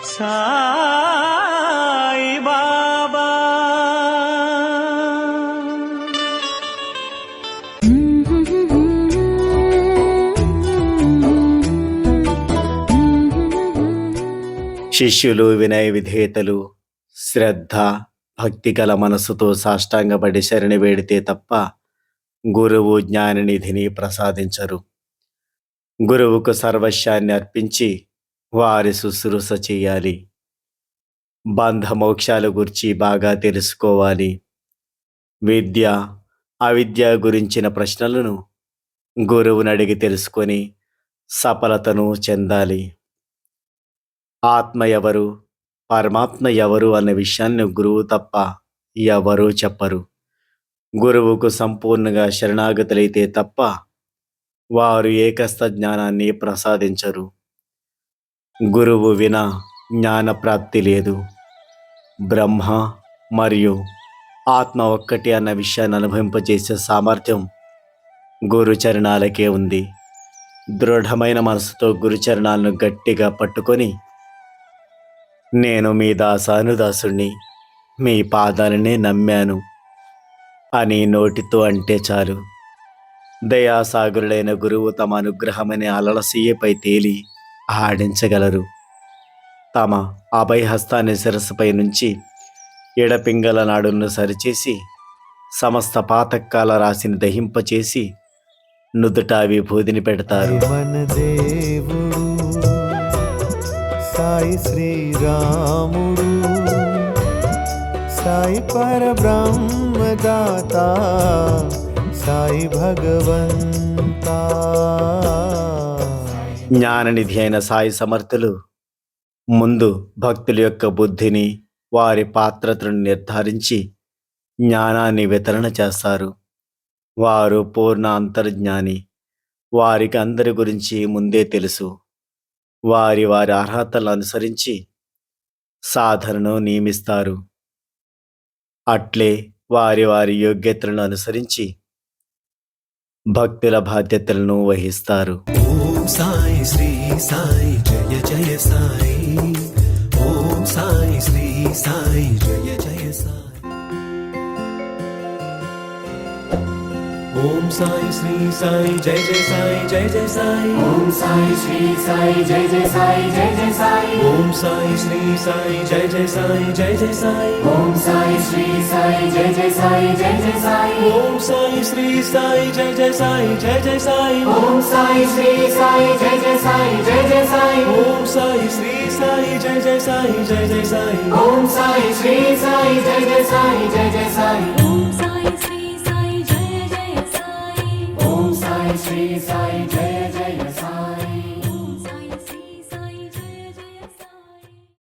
సాయి బాబా. శిష్యులు వినయ విధేయతలు, శ్రద్ధ, భక్తి గల మనసుతో సాష్టాంగపడి శరణి వేడితే తప్ప గురువు జ్ఞాననిధిని ప్రసాదించరు. గురువుకు సర్వస్వాన్ని అర్పించి వారి శుశ్రూష చేయాలి. బంధమోక్షాల గురించి బాగా తెలుసుకోవాలి. విద్య, అవిద్య గురించిన ప్రశ్నలను గురువుని అడిగి తెలుసుకొని సఫలతను చెందాలి. ఆత్మ ఎవరు, పరమాత్మ ఎవరు అన్న విషయాన్ని గురువు తప్ప ఎవరూ చెప్పరు. గురువుకు సంపూర్ణంగా శరణాగతులైతే తప్ప వారు ఏకస్థ జ్ఞానాన్ని ప్రసాదించరు. గురువు వినా జ్ఞానప్రాప్తి లేదు. బ్రహ్మ మరియు ఆత్మ ఒక్కటి అన్న విషయాన్ని అనుభవింపజేసే సామర్థ్యం గురుచరణాలకే ఉంది. దృఢమైన మనసుతో గురుచరణాలను గట్టిగా పట్టుకొని, నేను మీ దాసానుదాసుణ్ణి, మీ పాదాలనే నమ్మాను అని నోటితో అంటే చాలు. దయాసాగరులైన గురువు తమ అనుగ్రహమనే అలలసీయపై తేలి ఆడించగలరు. తమ అభయహస్తాన్ని శిరస్సుపై నుంచి ఎడపింగల నాడును సరిచేసి సమస్త పాతకాల రాశిని దహింపచేసి నుదుట విభూదిని పెడతారు. మన దేవుడు సాయి శ్రీరాముడు, సాయి పరబ్రహ్మదాత, సాయి భగవంతా. జ్ఞాననిధి అయిన సాయి సమర్థులు ముందు భక్తుల యొక్క బుద్ధిని, వారి పాత్రతను నిర్ధారించి జ్ఞానాన్ని వితరణ చేస్తారు. వారు పూర్ణ అంతర్జ్ఞాని. వారికి అందరి గురించి ముందే తెలుసు. వారి వారి అర్హతలను అనుసరించి సాధనను నియమిస్తారు. అట్లే వారి వారి యోగ్యతలను అనుసరించి భక్తుల బాధ్యతలను వహిస్తారు. ఓం సాయి శ్రీ సాయి జయ జయ సాయి. ఓం సాయి శ్రీ సాయి జయ జయ సాయి. ఓం సాయి శ్రీ సాయి జయ జయ సాయి జయ జయ సాయి. ఓం సాయి శ్రీ సాయి జయ జయ సాయి జయ జయ సాయి. ఓం సాయి శ్రీ సాయి జయ జయ సాయి జయ జయ సాయి. ఓం సాయి శ్రీ సాయి జయ జయ సాయి జయ జయ సాయి. ఓం సాయి శ్రీ సాయి జయ జయ సాయి జయ జయ సాయి. ఓం సాయి శ్రీ సాయి జయ జయ సాయి జయ జయ సాయి. ఓం సాయి శ్రీ సాయి జయ జయ సాయి జయ జయ సాయి. ఓం సాయి శ్రీ సాయి జయ జయ సాయి జయ జయ సాయి. ఓం సాయి శ్రీ సాయి జయ జయ సాయి. ఓం సాయి శ్రీ సాయి జయ